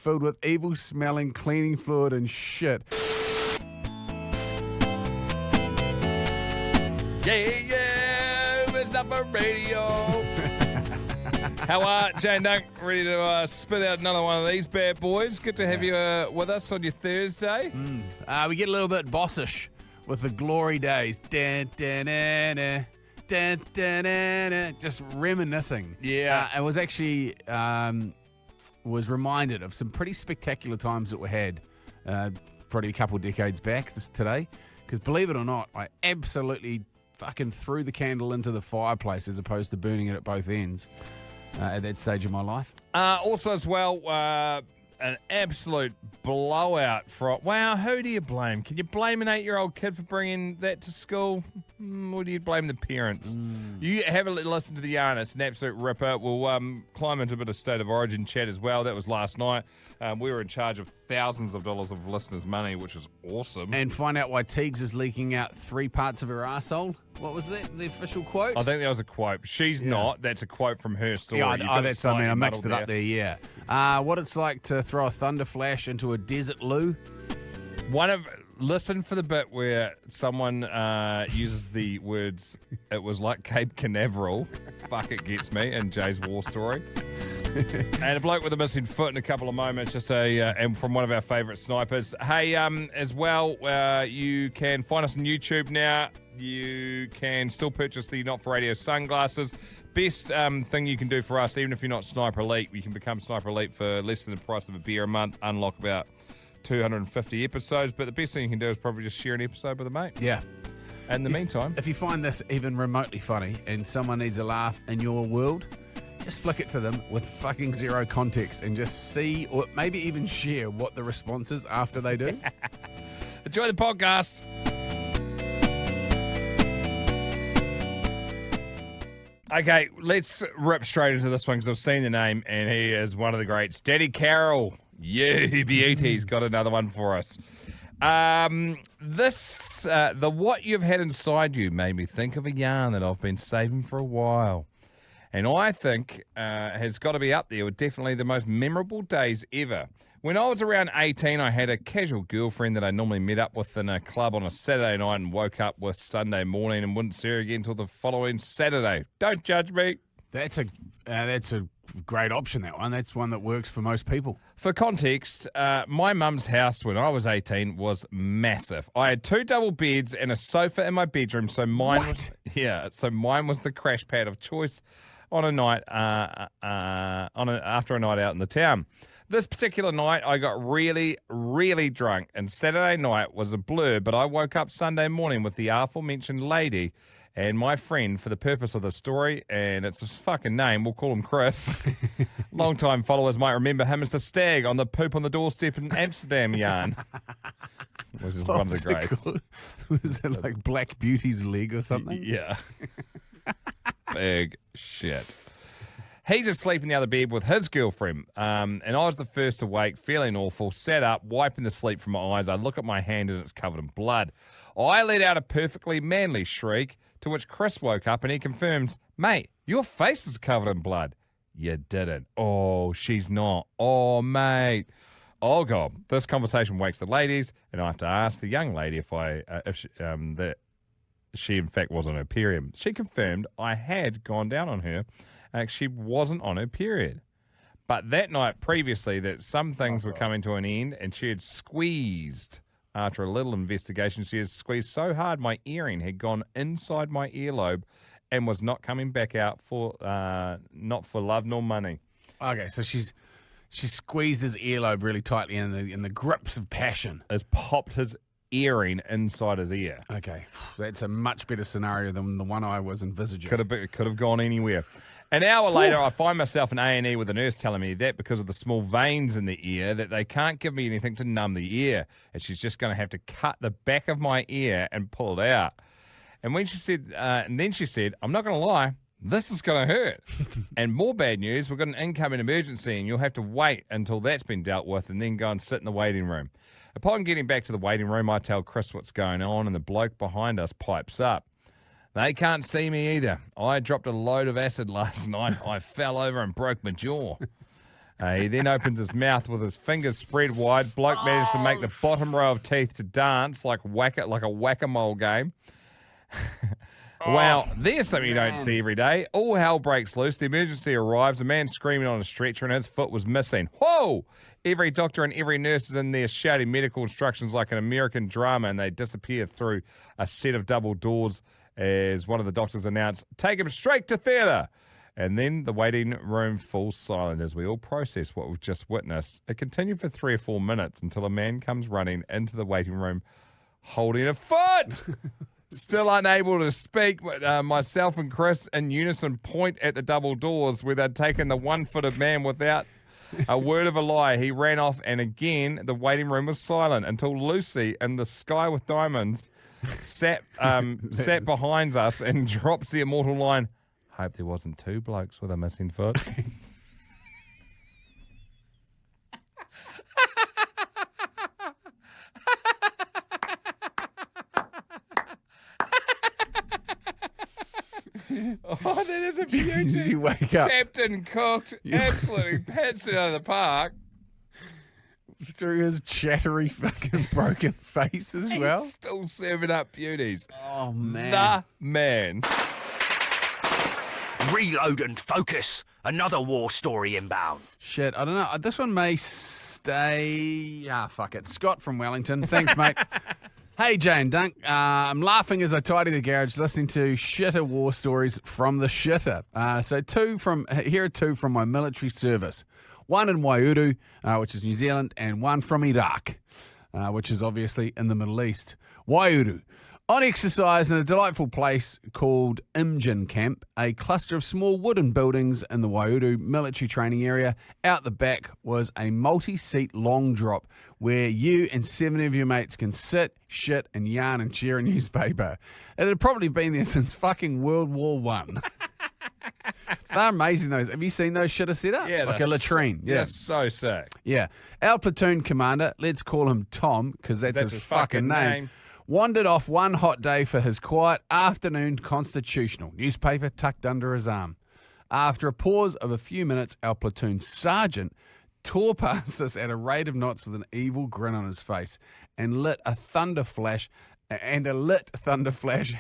filled with evil-smelling cleaning fluid and shit. Yeah, it's not for radio. How are Jay and Dunc? Ready to spit out another one of these bad boys? Good to have you with us on your Thursday. We get a little bit bossish with the glory days. Dun, dun, dun, dun, dun, dun, dun, dun. Just reminiscing. Yeah. I was actually was reminded of some pretty spectacular times that we had probably a couple of decades back today. Because believe it or not, I absolutely fucking threw the candle into the fireplace as opposed to burning it at both ends at that stage of my life. Also as well, an absolute blowout from... Wow, who do you blame? Can you blame an 8-year-old kid for bringing that to school? Or do you blame the parents? You have a listen to the yarn. It's an absolute ripper. We'll climb into a bit of State of Origin chat as well. That was last night. We were in charge of thousands of dollars of listeners' money, which is awesome. And find out why Teagues is leaking out 3 parts of her arsehole. What was that? The official quote? I think that was a quote. She's not. That's a quote from her story. Yeah, that's what I mean. I mixed it up there. there, yeah. What it's like to throw a Thunderflash into a desert loo. Listen for the bit where someone uses the words, it was like Cape Canaveral. Fuck, it gets me, in Jay's war story. And a bloke with a missing foot in a couple of moments, just and from one of our favourite snipers. Hey, as well, you can find us on YouTube now. You can still purchase the Not For Radio sunglasses. Best thing you can do for us, even if you're not Sniper Elite, you can become Sniper Elite for less than the price of a beer a month, unlock about 250 episodes. But the best thing you can do is probably just share an episode with a mate. Yeah. In the meantime, if you find this even remotely funny and someone needs a laugh in your world, just flick it to them with fucking zero context and just see, or maybe even share what the response is after they do. enjoy the podcast. Okay, let's rip straight into this one because I've seen the name and he is one of the greats. Daddy Carroll. You beauty's got another one for us. The what you've had inside you made me think of a yarn that I've been saving for a while. And I think has got to be up there with definitely the most memorable days ever. When I was around 18, I had a casual girlfriend that I normally met up with in a club on a Saturday night and woke up with Sunday morning and wouldn't see her again until the following Saturday. Don't judge me. That's a great option, that one. That's one that works for most people. For context, my mum's house when I was 18 was massive. I had 2 double beds and a sofa in my bedroom, so mine was the crash pad of choice on a night after a night out in the town. This particular night, I got really, really drunk, and Saturday night was a blur, but I woke up Sunday morning with the aforementioned lady and my friend for the purpose of the story, and it's his fucking name, we'll call him Chris. Long-time followers might remember him as the stag on the poop on the doorstep in Amsterdam yarn, which is one of the greats. Was it like Black Beauty's leg or something? Yeah. Big shit. He's asleep in the other bed with his girlfriend, and I was the first to wake, feeling awful, sat up, wiping the sleep from my eyes. I look at my hand and it's covered in blood. I let out a perfectly manly shriek, to which Chris woke up and he confirmed, mate, your face is covered in blood. You didn't. Oh, she's not. Oh, mate. Oh, God. This conversation wakes the ladies, and I have to ask the young lady that she in fact was on her period. She confirmed I had gone down on her. She wasn't on her period. But that night previously that some things were coming to an end and she had squeezed, after a little investigation, she had squeezed so hard my earring had gone inside my earlobe and was not coming back out for not for love nor money. Okay, so she squeezed his earlobe really tightly in the grips of passion. Has popped his earring inside his ear. Okay, that's a much better scenario than the one I was envisaging. Could have gone anywhere. An hour later, I find myself in A&E with a nurse telling me that because of the small veins in the ear, that they can't give me anything to numb the ear, and she's just going to have to cut the back of my ear and pull it out. And when she said, then she said, I'm not going to lie, this is going to hurt. And more bad news, we've got an incoming emergency, and you'll have to wait until that's been dealt with, and then go and sit in the waiting room. Upon getting back to the waiting room, I tell Chris what's going on, and the bloke behind us pipes up. They can't see me either. I dropped a load of acid last night. I fell over and broke my jaw. He then opens his mouth with his fingers spread wide. Bloke managed to make the bottom row of teeth to dance like a whack-a-mole game. Wow, there's something you don't see every day. All hell breaks loose. The emergency arrives. A man screaming on a stretcher and his foot was missing. Whoa! Every doctor and every nurse is in there shouting medical instructions like an American drama, and they disappear through a set of double doors as one of the doctors announced, "Take him straight to theatre." And then the waiting room falls silent as we all process what we've just witnessed. It continued for 3 or 4 minutes until a man comes running into the waiting room holding a foot. Still unable to speak, myself and Chris in unison point at the double doors where they'd taken the one-footed man without a word of a lie. He ran off, and again, the waiting room was silent until Lucy in the sky with diamonds sat behind us and drops the immortal line, "Hope there wasn't 2 blokes with a missing foot." Oh, that is a beauty. You wake up. Captain Cooked absolutely pats it out of the park. Through his chattery fucking broken face as well. He's still serving up beauties. Oh, man. The man. Reload and focus. Another war story inbound. Shit, I don't know. This one may stay... fuck it. Scott from Wellington. Thanks, mate. Hey, Jay and Dunc. I'm laughing as I tidy the garage listening to shitter war stories from the shitter. Here are 2 from my military service. One in Waiouru, which is New Zealand, and one from Iraq, which is obviously in the Middle East. Waiouru. On exercise in a delightful place called Imjin Camp, a cluster of small wooden buildings in the Waiouru military training area. Out the back was a multi-seat long drop where you and 7 of your mates can sit, shit, and yarn and share a newspaper. It had probably been there since fucking World War One. They're amazing, those. Have you seen those shitter setups? Yeah, like a latrine. Yeah, they're so sick. Yeah. Our platoon commander, let's call him Tom, because that's his fucking name. Wandered off one hot day for his quiet afternoon constitutional, newspaper tucked under his arm. After a pause of a few minutes, our platoon sergeant tore past us at a rate of knots with an evil grin on his face and lit a Thunderflash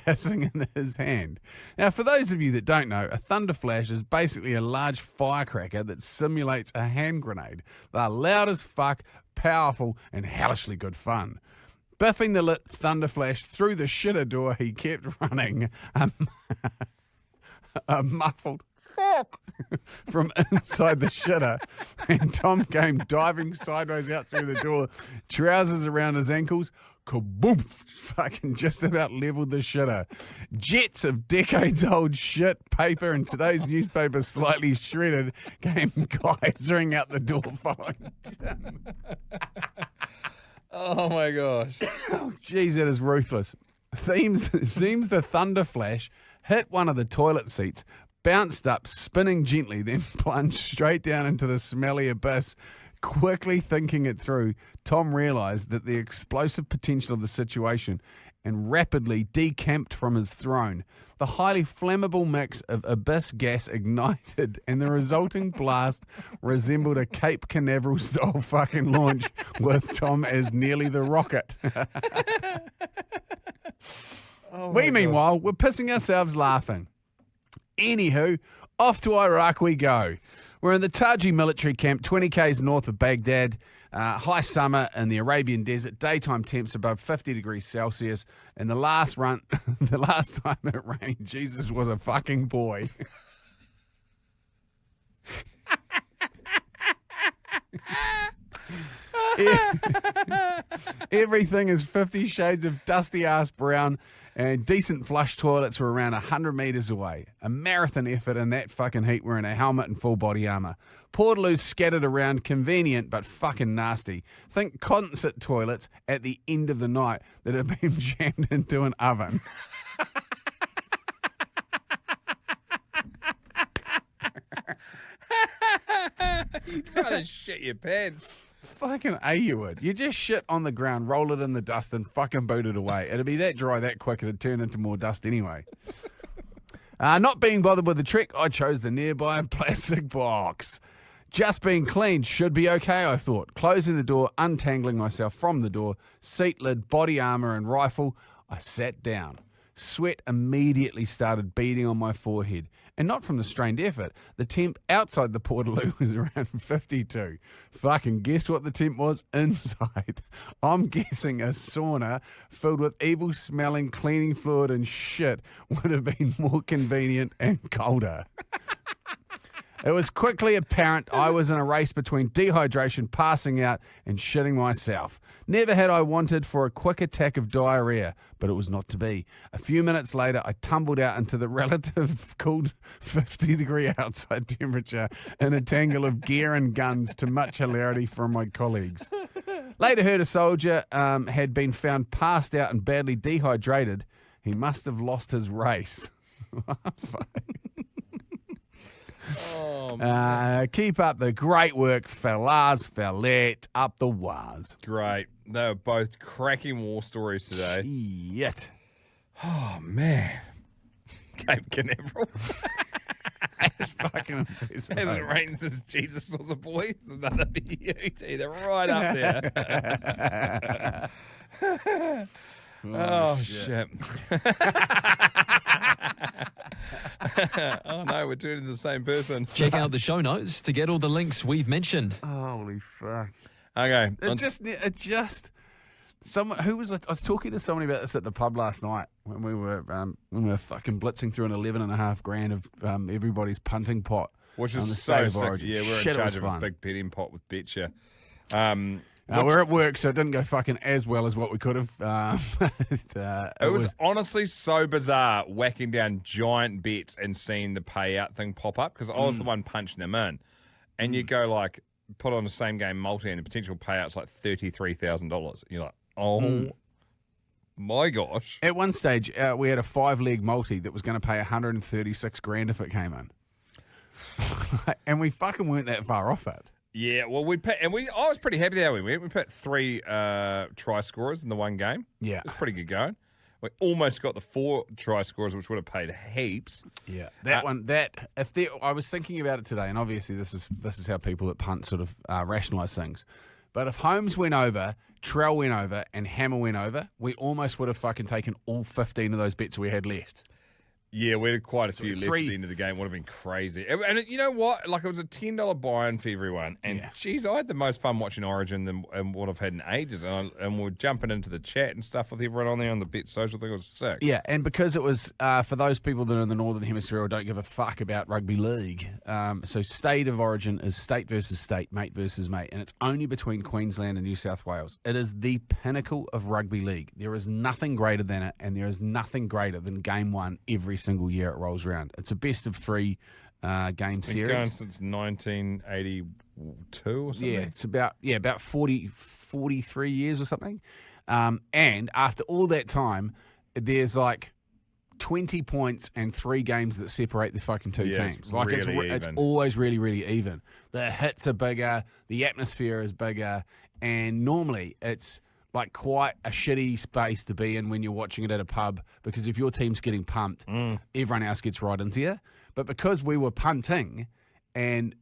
hissing in his hand. Now, for those of you that don't know, a Thunderflash is basically a large firecracker that simulates a hand grenade. They're loud as fuck, powerful, and hellishly good fun. Biffing the lit Thunderflash through the shitter door, he kept running, a muffled fuck from inside the shitter, and Tom came diving sideways out through the door, trousers around his ankles. Kaboom! Fucking just about leveled the shitter. Jets of decades-old shit, paper, and today's newspaper slightly shredded came geysering out the door following Tim. Oh, my gosh. Oh, geez, that is ruthless. Seems the Thunderflash hit one of the toilet seats, bounced up, spinning gently, then plunged straight down into the smelly abyss. Quickly thinking it through, Tom realised that the explosive potential of the situation and rapidly decamped from his throne. The highly flammable mix of abyss gas ignited, and the resulting blast resembled a Cape Canaveral-style fucking launch with Tom as nearly the rocket. Meanwhile, we're pissing ourselves laughing. Anywho, off to Iraq we go. We're in the Taji military camp, 20 k's north of Baghdad. High summer in the Arabian desert. Daytime temps above 50 degrees Celsius. And the last time it rained, Jesus was a fucking boy. Everything is 50 shades of dusty ass brown, and decent flush toilets were around 100 metres away. A marathon effort in that fucking heat wearing a helmet and full body armour. Portaloos scattered around, convenient but fucking nasty. Think concert toilets at the end of the night that have been jammed into an oven. You'd rather shit your pants. Fucking A, you would. You just shit on the ground, roll it in the dust, and fucking boot it away. It'd be that dry that quick, it'd turn into more dust anyway. Not being bothered with the trick, I chose the nearby plastic box. Just being cleaned should be okay, I thought. Closing the door, untangling myself from the door, seat lid, body armour and rifle, I sat down. Sweat immediately started beading on my forehead, and not from the strained effort. The temp outside the portaloo was around 52. Fucking guess what the temp was inside? I'm guessing a sauna filled with evil-smelling cleaning fluid and shit would have been more convenient and colder. It was quickly apparent I was in a race between dehydration, passing out, and shitting myself. Never had I wanted for a quick attack of diarrhea, but it was not to be. A few minutes later, I tumbled out into the relative cool 50-degree outside temperature in a tangle of gear and guns, to much hilarity from my colleagues. Later heard a soldier had been found passed out and badly dehydrated. He must have lost his race. Keep up the great work, fellas, fellette, up the waz. Great. They were both cracking war stories today. Shit. Oh, man. Cape Canaveral. That's fucking impressive. Hasn't it rained since Jesus was a boy? It's another beauty. They're right up there. Oh, shit. Oh, no, we're turning the same person. Check out the show notes to get all the links we've mentioned. Holy fuck. Okay. It just someone who was I was talking to somebody about this at the pub last night when we were fucking blitzing through an 11.5 grand of everybody's punting pot, Which on is the so state of sick. origin. Yeah, we're Shit, in it was charge of a fun. big betting pot with Betcha. We're at work, so it didn't go fucking as well as what we could have. It was honestly so bizarre whacking down giant bets and seeing the payout thing pop up, because I was the one punching them in. And you go like, put on the same game multi and the potential payout's like $33,000. You're like, oh my gosh. At one stage, we had a 5-leg multi that was going to pay 136 grand if it came in. And we fucking weren't that far off it. Yeah, well, I was pretty happy how we went. We put 3 try scorers in the one game. Yeah. It was pretty good going. We almost got the 4 try scorers, which would have paid heaps. Yeah, I was thinking about it today, and obviously this is how people that punt sort of rationalise things. But if Holmes went over, Trell went over, and Hammer went over, we almost would have fucking taken all 15 of those bets we had left. Yeah, we had quite a few left at the end of the game. Would have been crazy. And you know what? Like, it was a $10 buy-in for everyone. And, geez, I had the most fun watching Origin than what I've had in ages. And we're jumping into the chat and stuff with everyone on there on the Bet Social thing. It was sick. Yeah, and because it was, for those people that are in the Northern Hemisphere or don't give a fuck about rugby league, so State of Origin is state versus state, mate versus mate, and it's only between Queensland and New South Wales. It is the pinnacle of rugby league. There is nothing greater than it, and there is nothing greater than Game 1 every single year it rolls around. It's a best of 3 game It's series. been going since 1982 or something. Yeah, it's about 43 years or something. And after all that time, there's like 20 points and 3 games that separate the fucking two teams. Like it's always really, really even. The hits are bigger, the atmosphere is bigger, and normally it's like quite a shitty space to be in when you're watching it at a pub, because if your team's getting pumped, everyone else gets right into you. But because we were punting and,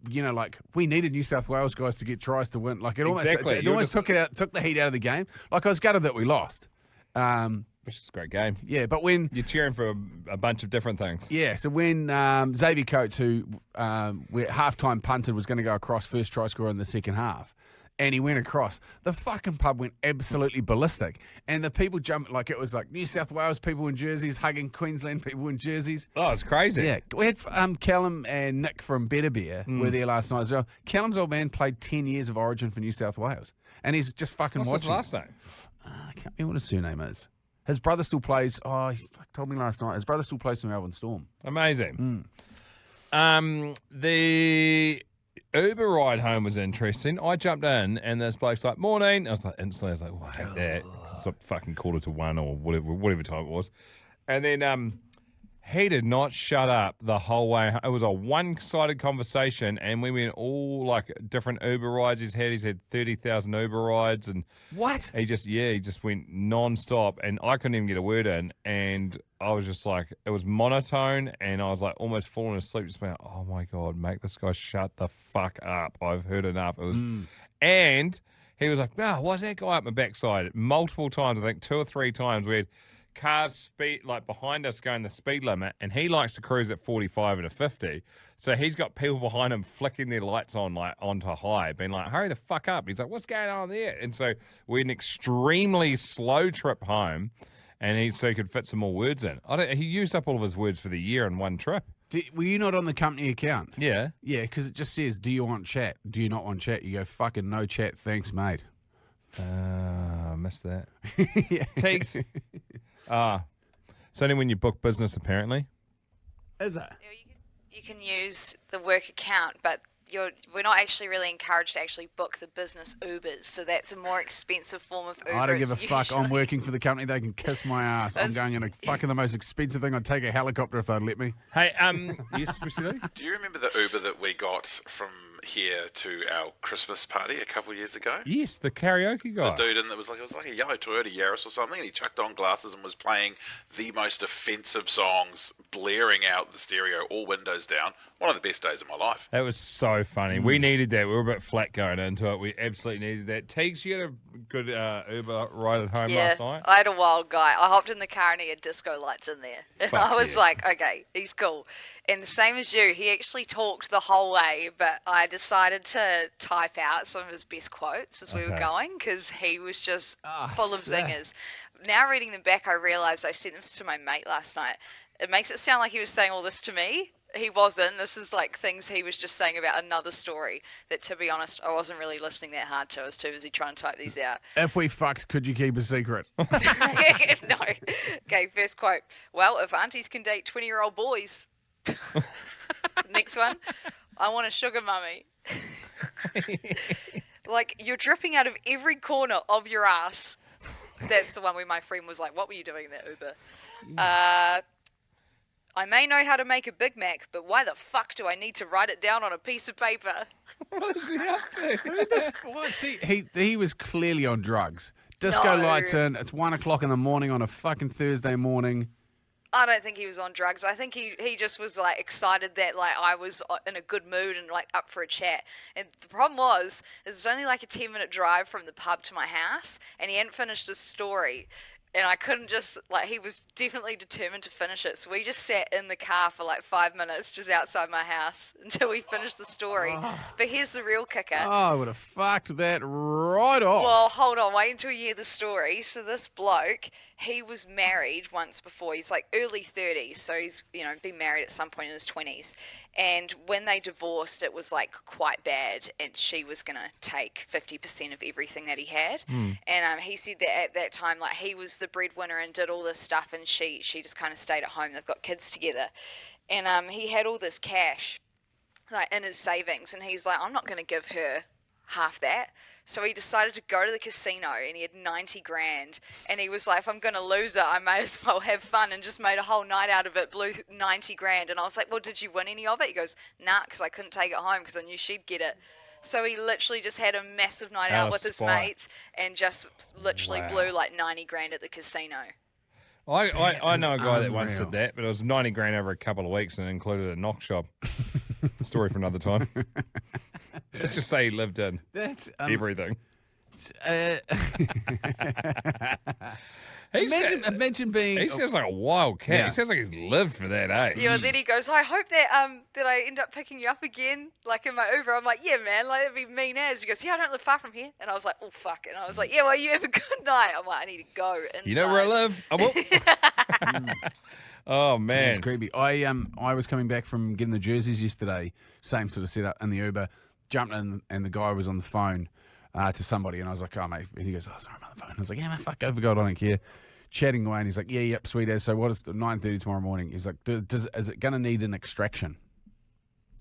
you know, like we needed New South Wales guys to get tries to win. Like it almost took the heat out of the game. Like I was gutted that we lost. Which is a great game. Yeah, but when You're cheering for a bunch of different things. Yeah, so when Xavier Coates, who halftime punted, was going to go across, first try scorer in the second half, and he went across, the fucking pub went absolutely ballistic. And the people jumped, like it was like New South Wales people in jerseys hugging Queensland people in jerseys. Oh, it's crazy. Yeah, we had Callum and Nick from Better Beer were there last night as well. Callum's old man played 10 years of Origin for New South Wales, and he's just fucking What's watching. his last name? I can't remember what his surname is. His brother still plays. Oh, he told me last night. His brother still plays for Melbourne Storm. Amazing. The Uber ride home was interesting. I jumped in and this bloke's like, morning. I was like, instantly, I was like, oh, I hate that. It's like fucking 1:45 or whatever time it was. And then He did not shut up the whole way. It was a one-sided conversation, and we went all like different Uber rides he's had. He's had 30,000 Uber rides, and What? he just went non-stop, and I couldn't even get a word in, and I was just like, it was monotone, and I was like almost falling asleep, just went, oh my God, make this guy shut the fuck up. I've heard enough. It was, and he was like, oh, why's that guy up my backside? Multiple times, I think 2 or 3 times, we had cars speed like behind us going the speed limit, and he likes to cruise at 45 and a 50. So he's got people behind him flicking their lights on like onto high, being like, hurry the fuck up. He's like, what's going on there? And so we had an extremely slow trip home, and so he could fit some more words in. He used up all of his words for the year in one trip. Were you not on the company account? Yeah. Yeah, because it just says, do you want chat? Do you not want chat? You go, fucking no chat, thanks, mate. I missed that. Yeah. Takes. It's only when you book business, apparently. Is it? You can use the work account, but we're not actually really encouraged to actually book the business Ubers, so that's a more expensive form of Uber. I don't give a fuck. I'm usually. working for the company. They can kiss my ass. I'm going in a fucking the most expensive thing. I'd take a helicopter if they'd let me. Hey, Yes, Mr. D? Do you remember the Uber that we got from here to our Christmas party a couple of years ago? yes, the karaoke guy. This dude, and it was like a yellow Toyota Yaris or something, and he chucked on glasses and was playing the most offensive songs, blaring out the stereo, all windows down. One of the best days of my life. That was so funny. We needed that. We were a bit flat going into it. We absolutely needed that. Teeks, you had a good Uber ride at home last night? I had a wild guy. I hopped in the car and he had disco lights in there. And Fuck I was yeah. like, okay, he's cool. And the same as you, he actually talked the whole way, but I decided to type out some of his best quotes as we were Okay. going because he was just full of sick. zingers. Now reading them back, I realised I sent them to my mate last night. It makes it sound like he was saying all this to me. He wasn't. This is like things he was just saying about another story that, to be honest, I wasn't really listening that hard to. I was too busy trying to type these out. If we fucked, could you keep a secret? No. Okay, first quote. Well, if aunties can date 20-year-old boys. Next one. I want a sugar mummy. Like, you're dripping out of every corner of your ass. That's the one where my friend was like, what were you doing in that Uber? I may know how to make a Big Mac, but why the fuck do I need to write it down on a piece of paper? What is he up to? What? See, he was clearly on drugs. Disco No. lights in. It's 1 o'clock in the morning on a fucking Thursday morning. I don't think he was on drugs. I think he just was like excited that like I was in a good mood and like up for a chat. And the problem was, it's only like a 10-minute drive from the pub to my house, and he hadn't finished his story. And I couldn't just, like, he was definitely determined to finish it. So we just sat in the car for like 5 minutes just outside my house until we finished the story. But here's the real kicker. Oh, I would have fucked that right off. Well, hold on, wait until you hear the story. So this bloke, he was married once before. He's like early 30s, so he's, been married at some point in his 20s. And when they divorced, it was like quite bad, and she was going to take 50% of everything that he had. And he said that at that time, like, he was the breadwinner and did all this stuff, and she just kind of stayed at home. They've got kids together. And he had all this cash, like, in his savings, and he's like, I'm not going to give her half that. So he decided to go to the casino, and he had 90 grand. And he was like, if I'm going to lose it, I may as well have fun, and just made a whole night out of it, blew 90 grand. And I was like, well, did you win any of it? He goes, nah, because I couldn't take it home because I knew she'd get it. So he literally just had a massive night Out out of with his spite. mates and just literally Wow. blew like 90 grand at the casino. I know a guy that once unreal. did that, but it was 90 grand over a couple of weeks and it included a knock shop. Story for another time. Let's just say he lived in That's everything. imagine being. He sounds like a wild cat. Yeah. He sounds like he's lived for that, eh? Yeah, and then he goes, I hope that that I end up picking you up again, like in my Uber. I'm like, yeah, man, like, it'd be mean as. He goes, yeah, I don't live far from here. And I was like, oh, fuck. And I was like, yeah, well, you have a good night. I'm like, I need to go inside. You know where I live? Oh, man. It's creepy. I was coming back from getting the jerseys yesterday, same sort of setup in the Uber, jumped in, and the guy was on the phone to somebody, and I was like, oh, mate. And he goes, oh, sorry, I'm on the phone. I was like, yeah, man, fuck, go for God, I don't care. Chatting away, and he's like, yeah, yep, sweet as. So what is 9:30 tomorrow morning? He's like, is it going to need an extraction?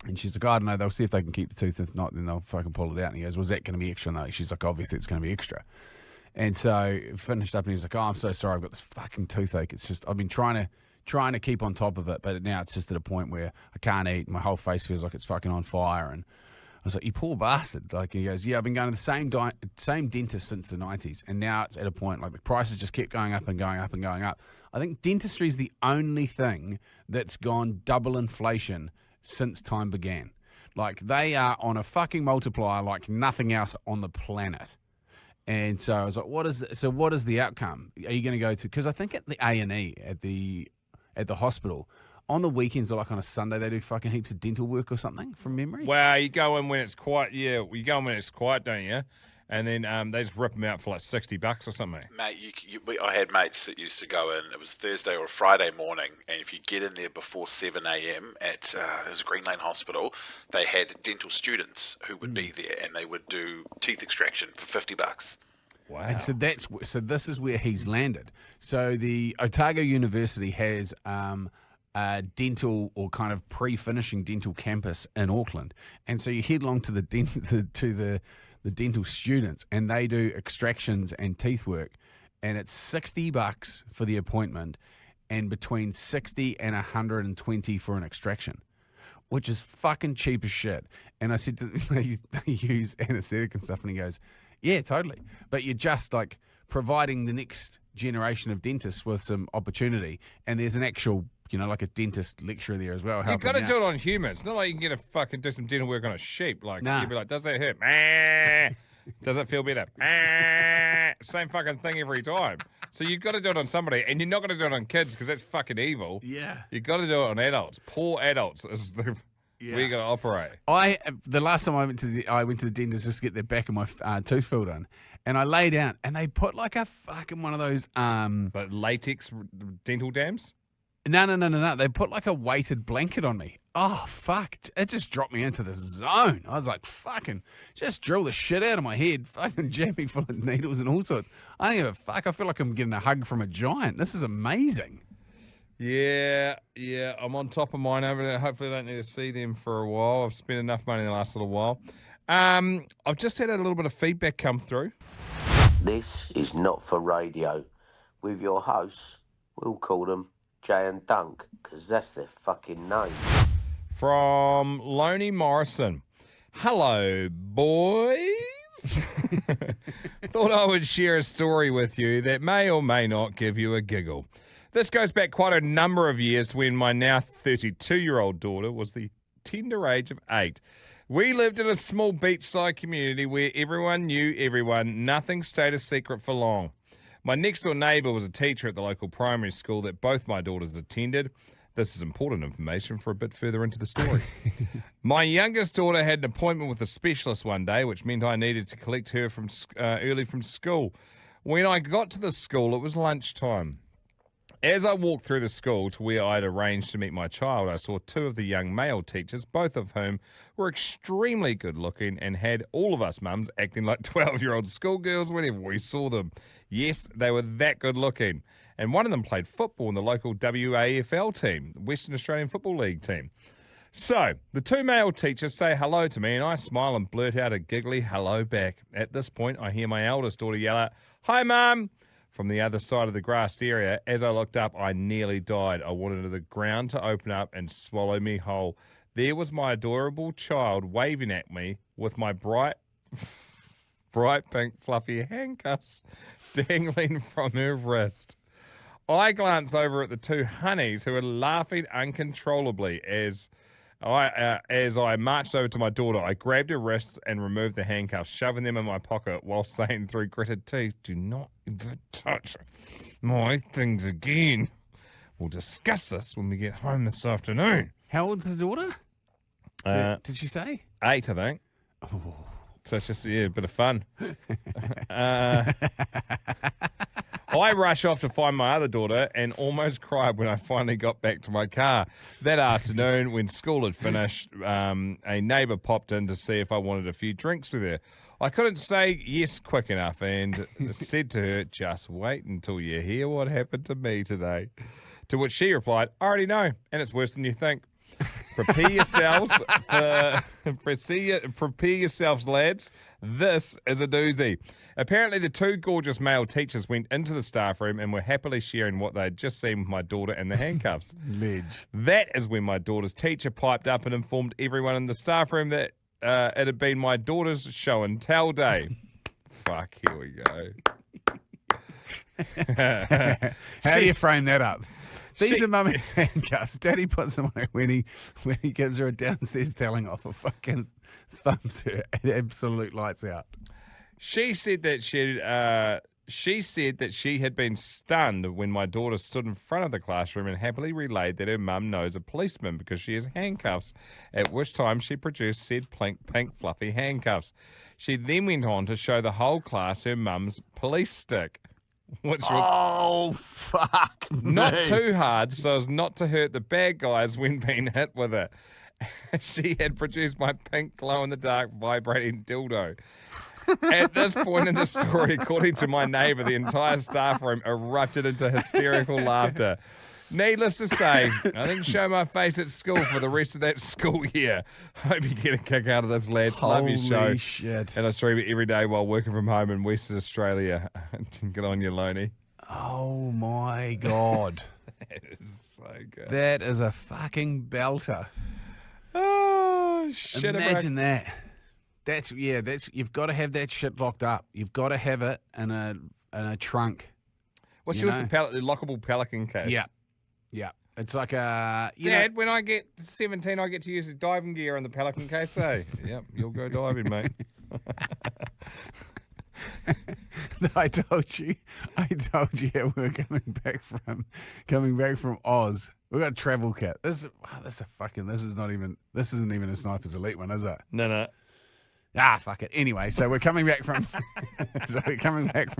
And she's like, I don't know. They'll see if they can keep the tooth. If not, then they'll fucking pull it out. And he goes, was that going to be extra? No. She's like, obviously it's going to be extra. And so finished up, and he's like, oh, I'm so sorry. I've got this fucking toothache. It's just, I've been trying trying to keep on top of it, but now it's just at a point where I can't eat. My whole face feels like it's fucking on fire. And I was like, you poor bastard. Like, he goes, yeah, I've been going to the same dentist since the 90s. And now it's at a point, like, the prices just keep going up and going up and going up. I think dentistry is the only thing that's gone double inflation since time began. Like, they are on a fucking multiplier like nothing else on the planet. And so I was like, what is the outcome? Are you going to go to, because I think at the A&E, at the hospital, on the weekends or like on a Sunday, they do fucking heaps of dental work or something from memory. Well, you go in when it's quiet. Yeah, you go in when it's quiet, don't you? And then they just rip them out for like $60 or something. Mate, I had mates that used to go in. It was Thursday or a Friday morning, and if you get in there before 7 a.m. at it was Green Lane Hospital, they had dental students who would be there, and they would do teeth extraction for $50. Wow. And so this is where he's landed. So the Otago University has a dental or kind of pre-finishing dental campus in Auckland, and so you head along to the dental students, and they do extractions and teeth work, and it's $60 for the appointment, and between 60 and 120 for an extraction, which is fucking cheap as shit. And I said to them, they use anesthetic and stuff, and he goes, yeah, totally. But you're just like providing the next generation of dentists with some opportunity, and there's an actual, like a dentist lecturer there as well. You've got to do it on humans. It's not like you can get a fucking do some dental work on a sheep. Like, Nah. you'd be like, does that hurt? Meh. Does it feel better? Meh. Same fucking thing every time. So you've got to do it on somebody, and you're not going to do it on kids because that's fucking evil. Yeah. You've got to do it on adults. Poor adults is the where you got to operate. The last time I went to the dentist just to get the back of my tooth filled in, and I lay down, and they put like a fucking one of those But latex dental dams? No. They put like a weighted blanket on me. Oh, fuck. It just dropped me into the zone. I was like, fucking, just drill the shit out of my head. Fucking jam me full of needles and all sorts. I don't give a fuck. I feel like I'm getting a hug from a giant. This is amazing. Yeah. I'm on top of mine over there. Hopefully I don't need to see them for a while. I've spent enough money in the last little while. I've just had a little bit of feedback come through. This is not for radio. With your hosts, we'll call them Jay and Dunc, because that's their fucking name. From Loney Morrison. Hello, boys. Thought I would share a story with you that may or may not give you a giggle. This goes back quite a number of years to when my now 32-year-old daughter was the tender age of 8. We lived in a small beachside community where everyone knew everyone. Nothing stayed a secret for long. My next-door neighbour was a teacher at the local primary school that both my daughters attended. This is important information for a bit further into the story. My youngest daughter had an appointment with a specialist one day, which meant I needed to collect her from early from school. When I got to the school, it was lunchtime. As I walked through the school to where I'd arranged to meet my child, I saw two of the young male teachers, both of whom were extremely good-looking and had all of us mums acting like 12-year-old schoolgirls whenever we saw them. Yes, they were that good-looking. And one of them played football in the local WAFL team, Western Australian Football League team. So, the two male teachers say hello to me, and I smile and blurt out a giggly hello back. At this point, I hear my eldest daughter yell out, "Hi, Mum!" from the other side of the grassed area. As I looked up, I nearly died. I wanted the ground to open up and swallow me whole. There was my adorable child waving at me with my bright pink fluffy handcuffs dangling from her wrist. I glanced over at the two honeys who were laughing uncontrollably as I marched over to my daughter. I grabbed her wrists and removed the handcuffs, shoving them in my pocket while saying through gritted teeth, "Do not ever touch my things again. We'll discuss this when we get home this afternoon." How old's the daughter? Did she say? 8, I think. Oh. So it's just, a bit of fun. I rush off to find my other daughter and almost cried when I finally got back to my car. That afternoon, when school had finished, a neighbour popped in to see if I wanted a few drinks with her. I couldn't say yes quick enough and said to her, "Just wait until you hear what happened to me today." To which she replied, "I already know, and it's worse than you think." Prepare yourselves, prepare yourselves, lads. This is a doozy. Apparently, the two gorgeous male teachers went into the staff room and were happily sharing what they'd just seen with my daughter and the handcuffs. Ledge. That is when my daughter's teacher piped up and informed everyone in the staff room that it had been my daughter's show and tell day. Fuck, here we go. How do you frame that up? These are mummy's handcuffs. Daddy puts them on her when he gives her a downstairs telling off, or fucking thumbs her at absolute lights out. She said that she had been stunned when my daughter stood in front of the classroom and happily relayed that her mum knows a policeman because she has handcuffs, at which time she produced said pink fluffy handcuffs. She then went on to show the whole class her mum's police stick, which was fuck not me. too hard so as not to hurt the bad guys when being hit with it. She had produced my pink glow-in-the-dark vibrating dildo. At this point in the story, according to my neighbour, the entire staff room erupted into hysterical laughter. Needless to say, I didn't show my face at school for the rest of that school year. Hope you get a kick out of this, lads. Love your show. Holy shit. And I stream it every day while working from home in Western Australia. Get on you, Loney. Oh my God. That is so good. That is a fucking belter. Oh, shit. Imagine that. That's you've got to have that shit locked up. You've got to have it in a trunk. What's you yours? know? The lockable Pelican case. Yeah. Yeah. It's like a Dad, when I get 17, I get to use the diving gear on the Pelican case, eh? Yep, you'll go diving, mate. I told you we were coming back from Oz. We got a travel kit. This isn't even a Sniper's Elite one, is it? No. Fuck it. Anyway, so we're coming back from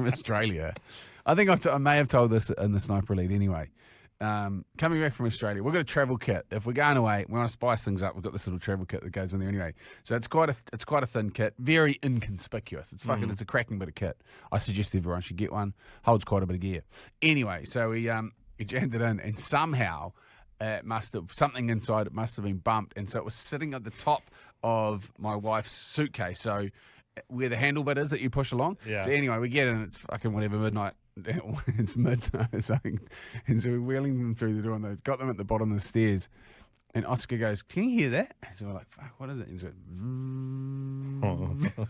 Australia. I think I may have told this in the Sniper Elite anyway. Coming back from Australia, we've got a travel kit. If we're going away, we want to spice things up. We've got this little travel kit that goes in there anyway. So it's quite a thin kit, very inconspicuous. It's it's a cracking bit of kit. I suggest everyone should get one. Holds quite a bit of gear. Anyway, so we jammed it in, and somehow something inside it must have been bumped, and so it was sitting at the top of my wife's suitcase. So where the handle bit is that you push along. Yeah. So anyway, we get in. It's fucking whatever midnight. It's midnight or something. And so we're wheeling them through the door, and they've got them at the bottom of the stairs. And Oscar goes, "Can you hear that?" And so we're like, "Fuck, what is it?" And he's like,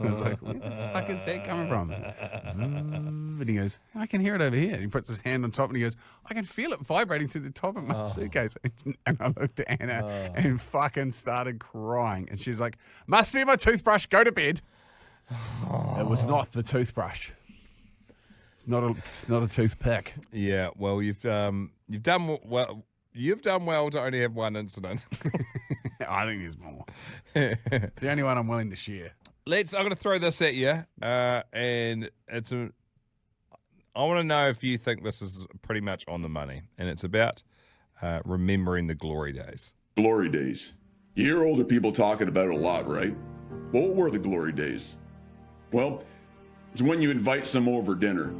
I was like, "Where the fuck is that coming from?" And he goes, "I can hear it over here." And he puts his hand on top and he goes, "I can feel it vibrating through the top of my suitcase." And I looked at Anna and fucking started crying. And she's like, "Must be my toothbrush. Go to bed." It was not the toothbrush. It's not a toothpick. Yeah, well, you've done well. You've done well to only have one incident. I think there's more. It's the only one I'm willing to share. I'm going to throw this at you, and I want to know if you think this is pretty much on the money, and it's about remembering the glory days. Glory days. You hear older people talking about it a lot, right? Well, what were the glory days? Well, it's when you invite some over dinner.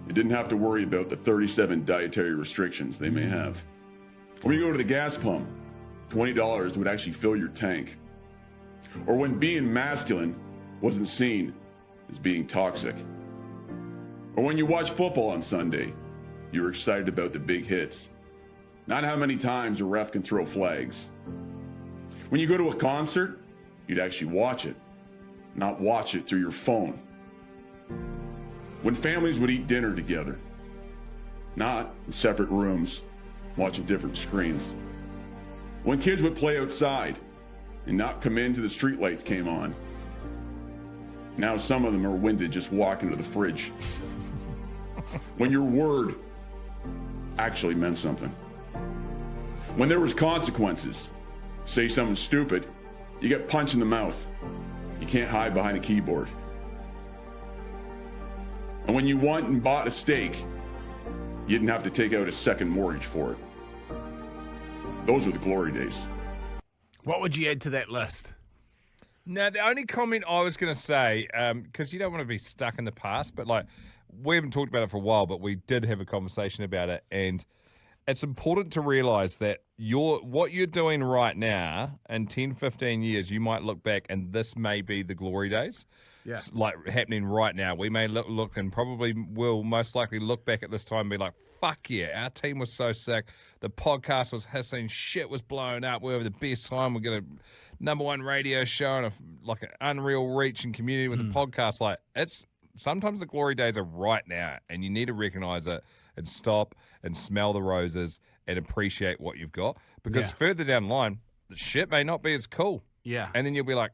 You didn't have to worry about the 37 dietary restrictions they may have. When you go to the gas pump, $20 would actually fill your tank. Or when being masculine wasn't seen as being toxic. Or when you watch football on Sunday, you're excited about the big hits, not how many times a ref can throw flags. When you go to a concert, you'd actually watch it, not watch it through your phone. When families would eat dinner together, not in separate rooms, watching different screens. When kids would play outside and not come in till the streetlights came on. Now some of them are winded just walking to the fridge. When your word actually meant something. When there was consequences. Say something stupid, you get punched in the mouth. You can't hide behind a keyboard. And when you went and bought a steak, you didn't have to take out a second mortgage for it. Those were the glory days. What would you add to that list? No, the only comment I was going to say, because you don't want to be stuck in the past, but like we haven't talked about it for a while, but we did have a conversation about it, and it's important to realise that what you're doing right now, in 10, 15 years, you might look back and this may be the glory days. Yeah. It's like happening right now. We may look and probably will most likely look back at this time and be like, fuck yeah, our team was so sick. The podcast was hissing. Shit was blowing up. We were the best time. We're going to #1 radio show and like an unreal reach and community with the podcast. Like, it's sometimes the glory days are right now and you need to recognise it and stop and smell the roses and appreciate what you've got. Because further down the line, the shit may not be as cool. Yeah. And then you'll be like,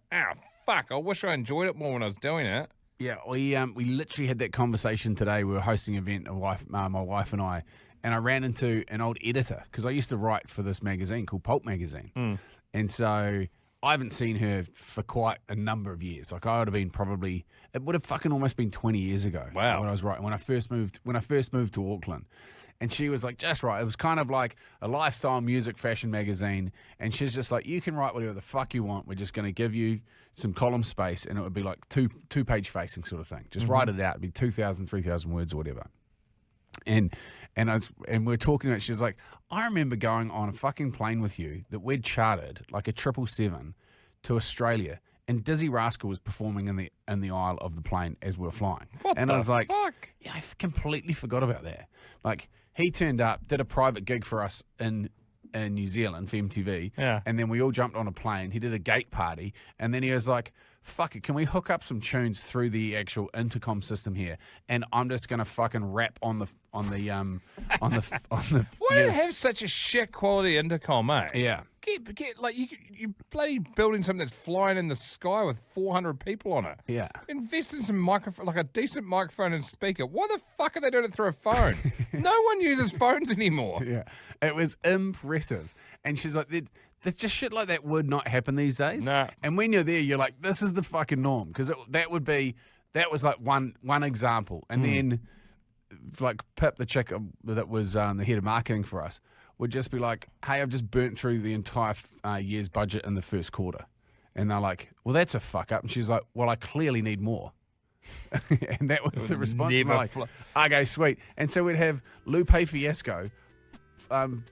fuck, I wish I enjoyed it more when I was doing it. Yeah, we literally had that conversation today. We were hosting an event, my wife and I ran into an old editor because I used to write for this magazine called Pulp Magazine. And so I haven't seen her for quite a number of years. Like I would have been it would have fucking almost been 20 years ago. Wow. When I was writing, when I first moved to Auckland. And she was like, just right. It was kind of like a lifestyle, music, fashion magazine. And she's just like, you can write whatever the fuck you want. We're just going to give you some column space. And it would be like two-page facing sort of thing. Just write it out. It'd be 2,000, 3,000 words or whatever. And we're talking about it. She's like, I remember going on a fucking plane with you that we'd chartered, like a 777, to Australia. And Dizzy Rascal was performing in the aisle of the plane as we were flying. I was like, fuck? Yeah, I completely forgot about that. Like, he turned up, did a private gig for us in New Zealand for MTV. Yeah. And then we all jumped on a plane. He did a gate party. And then he was like, fuck it, can we hook up some tunes through the actual intercom system here? And I'm just going to fucking rap on the why do they have such a shit quality intercom, mate? Yeah. Get like you bloody building something that's flying in the sky with 400 people on it. Yeah. Invest in some microphone, like a decent microphone and speaker. Why the fuck are they doing it through a phone? No one uses phones anymore. Yeah. It was impressive. And she's like, there's just shit like that would not happen these days. No. And when you're there, you're like, this is the fucking norm. Because that was like one example. And then like Pip, the chick that was the head of marketing for us, would just be like, hey, I've just burnt through the entire year's budget in the first quarter. And they're like, well, that's a fuck up. And she's like, well, I clearly need more. And that was the response. I go, sweet. And so we'd have Lupe Fiasco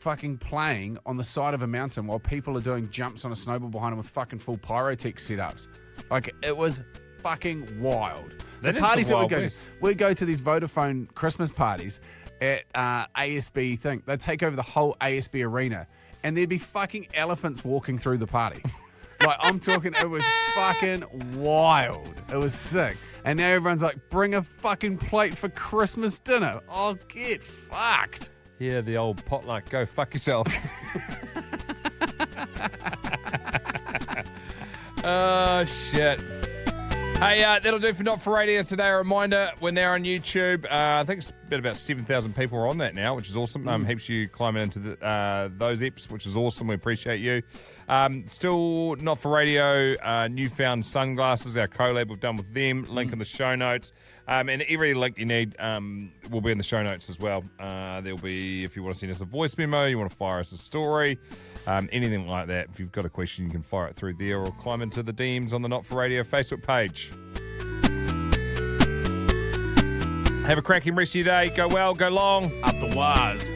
fucking playing on the side of a mountain while people are doing jumps on a snowboard behind them with fucking full pyrotech setups. Like, it was fucking wild. That the is parties the that Wild we go, West. we'd go to these Vodafone Christmas parties at ASB thing. They'd take over the whole ASB arena and there'd be fucking elephants walking through the party. Like, I'm talking, it was fucking wild. It was sick. And now everyone's like, bring a fucking plate for Christmas dinner. Oh, get fucked. Yeah, the old potluck. Go fuck yourself. Oh, shit. Hey, that'll do for Not For Radio today. A reminder, we're now on YouTube. I think it's been about 7,000 people are on that now, which is awesome. Heaps of you climbing into those eps, which is awesome. We appreciate you. Still Not For Radio, Newfound Sunglasses, our collab we've done with them. Link in the show notes. And every link you need will be in the show notes as well. There'll be, if you want to send us a voice memo, you want to fire us a story, anything like that. If you've got a question, you can fire it through there or climb into the DMs on the Not For Radio Facebook page. Have a cracking rest of your day. Go well, go long. Up the wires.